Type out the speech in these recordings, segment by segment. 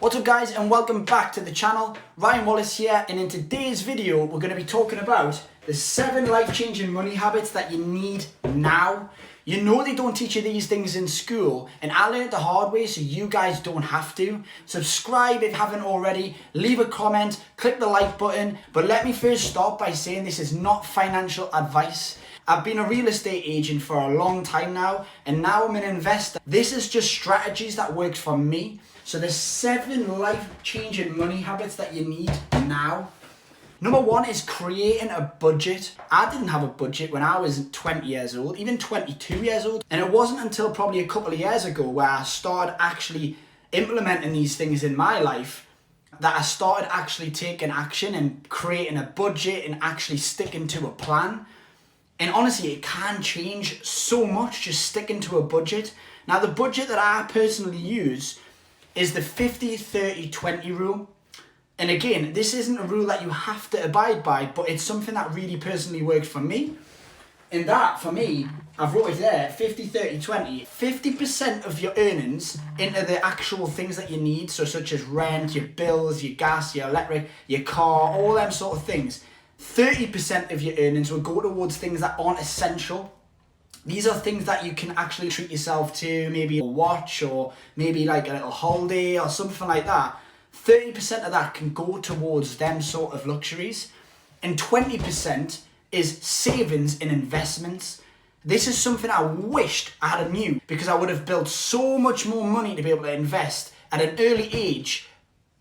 What's up guys, and welcome back to the channel. Ryan Wallace here, and in today's video we're going to be talking about the 7 life-changing money habits that you need now. You know they don't teach you these things in school, and I learned the hard way so you guys don't have to. Subscribe if you haven't already, leave a comment, click the like button, but let me first start by saying this is not financial advice. I've been a real estate agent for a long time now, and now I'm an investor. This is just strategies that works for me. So there's 7 life-changing money habits that you need now. Number 1 is creating a budget. I didn't have a budget when I was 20 years old, even 22 years old. And it wasn't until probably a couple of years ago where I started actually implementing these things in my life that I started actually taking action and creating a budget and actually sticking to a plan. And honestly, it can change so much just sticking to a budget. Now, the budget that I personally use is the 50-30-20 rule. And again, this isn't a rule that you have to abide by, but it's something that really personally works for me. And that, for me, I've wrote it there, 50-30-20. 50% of your earnings into the actual things that you need, so such as rent, your bills, your gas, your electric, your car, all them sort of things. 30% of your earnings will go towards things that aren't essential. These are things that you can actually treat yourself to, maybe a watch or maybe like a little holiday or something like that. 30% of that can go towards them sort of luxuries. And 20% is savings and investments. This is something I wished I had knew, because I would have built so much more money to be able to invest at an early age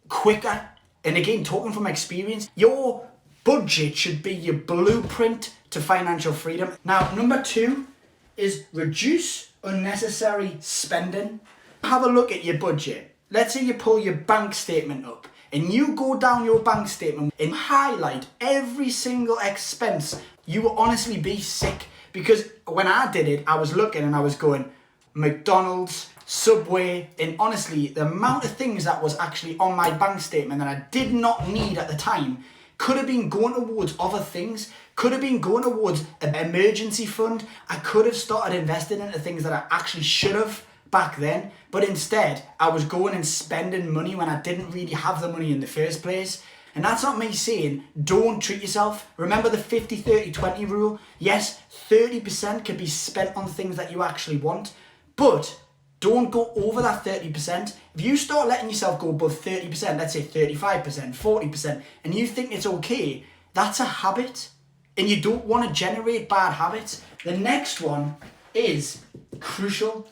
quicker. And again, talking from experience, your budget should be your blueprint to financial freedom. Now, number 2 is reduce unnecessary spending. Have a look at your budget. Let's say you pull your bank statement up and you go down your bank statement and highlight every single expense. You will honestly be sick, because when I did it, I was looking and I was going McDonald's, Subway, and honestly, the amount of things that was actually on my bank statement that I did not need at the time could have been going towards other things, could have been going towards an emergency fund. I could have started investing into things that I actually should have back then, but instead I was going and spending money when I didn't really have the money in the first place. And that's not me saying don't treat yourself. Remember the 50-30-20 rule? Yes, 30% can be spent on things that you actually want, but don't go over that 30%. If you start letting yourself go above 30%, let's say 35%, 40%, and you think it's okay, that's a habit. And you don't want to generate bad habits. The next one is crucial.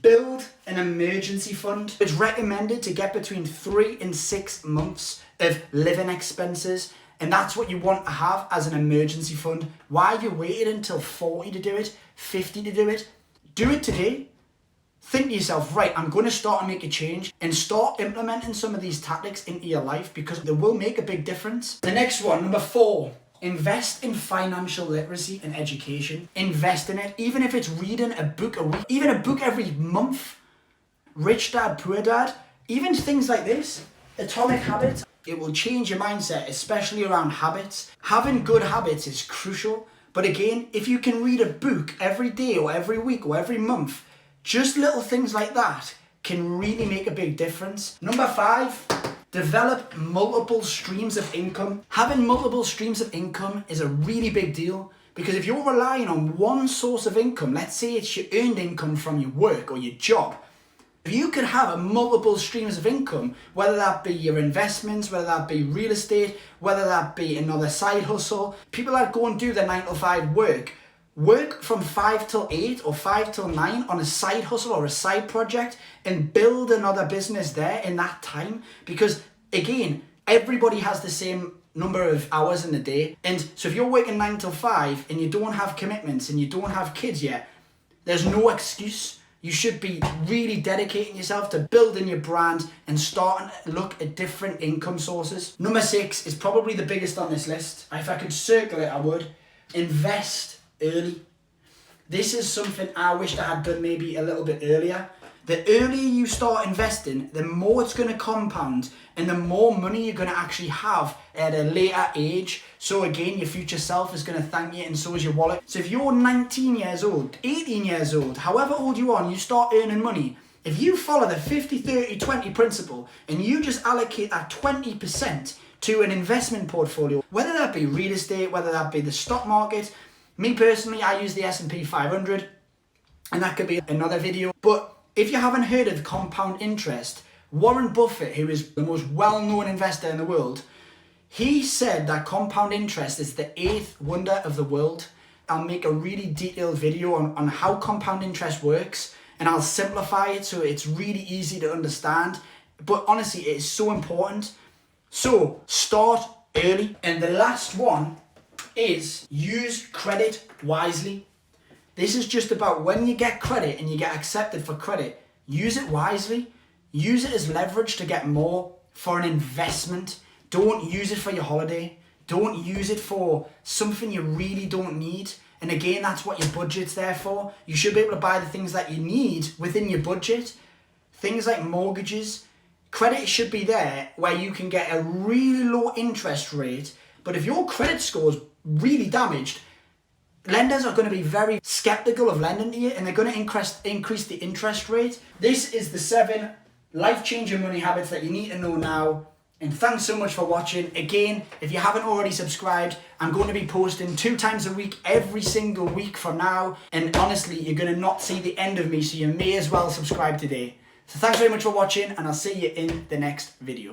Build an emergency fund. It's recommended to get between 3 and 6 months of living expenses. And that's what you want to have as an emergency fund. Why you waited until 40 to do it, 50 to do it? Do it today. Think to yourself, right, I'm going to start and make a change, and start implementing some of these tactics into your life, because they will make a big difference. The next one, number 4, invest in financial literacy and education. Invest in it, even if it's reading a book a week, even a book every month. Rich Dad, Poor Dad, even things like this, Atomic Habits. It will change your mindset, especially around habits. Having good habits is crucial, but again, if you can read a book every day or every week or every month, just little things like that can really make a big difference. Number 5, develop multiple streams of income. Having multiple streams of income is a really big deal, because if you're relying on one source of income, let's say it's your earned income from your work or your job, if you could have a multiple streams of income, whether that be your investments, whether that be real estate, whether that be another side hustle, people that go and do their 9 to 5 work from 5 till 8 or 5 till 9 on a side hustle or a side project, and build another business there in that time. Because again, everybody has the same number of hours in the day. And so if you're working 9 till 5 and you don't have commitments and you don't have kids yet, there's no excuse. You should be really dedicating yourself to building your brand and starting to look at different income sources. Number 6 is probably the biggest on this list. If I could circle it, I would. Invest early. This is something I wished I had done maybe a little bit earlier. The earlier you start investing, the more it's going to compound, and the more money you're going to actually have at a later age. So again, your future self is going to thank you, and so is your wallet. So if you're 19 years old, 18 years old, however old you are, and you start earning money, If you follow the 50-30-20 principle and you just allocate that 20% to an investment portfolio, whether that be real estate, whether that be the stock market, me personally, I use the S&P 500, and that could be another video. But if you haven't heard of compound interest, Warren Buffett, who is the most well-known investor in the world, he said that compound interest is the 8th wonder of the world. I'll make a really detailed video on how compound interest works, and I'll simplify it so it's really easy to understand. But honestly, it is so important. So start early. And the last one is use credit wisely. This is just about when you get credit and you get accepted for credit, use it wisely. Use it as leverage to get more for an investment. Don't use it for your holiday. Don't use it for something you really don't need. And again, that's what your budget's there for. You should be able to buy the things that you need within your budget. Things like mortgages. Credit should be there where you can get a really low interest rate. But if your credit score is really damaged, lenders are going to be very skeptical of lending to you, and they're going to increase the interest rate. This is the 7 life-changing money habits that you need to know now. And thanks so much for watching. Again, if you haven't already subscribed, I'm going to be posting 2 times a week, every single week from now. And honestly, you're going to not see the end of me, so you may as well subscribe today. So thanks very much for watching, and I'll see you in the next video.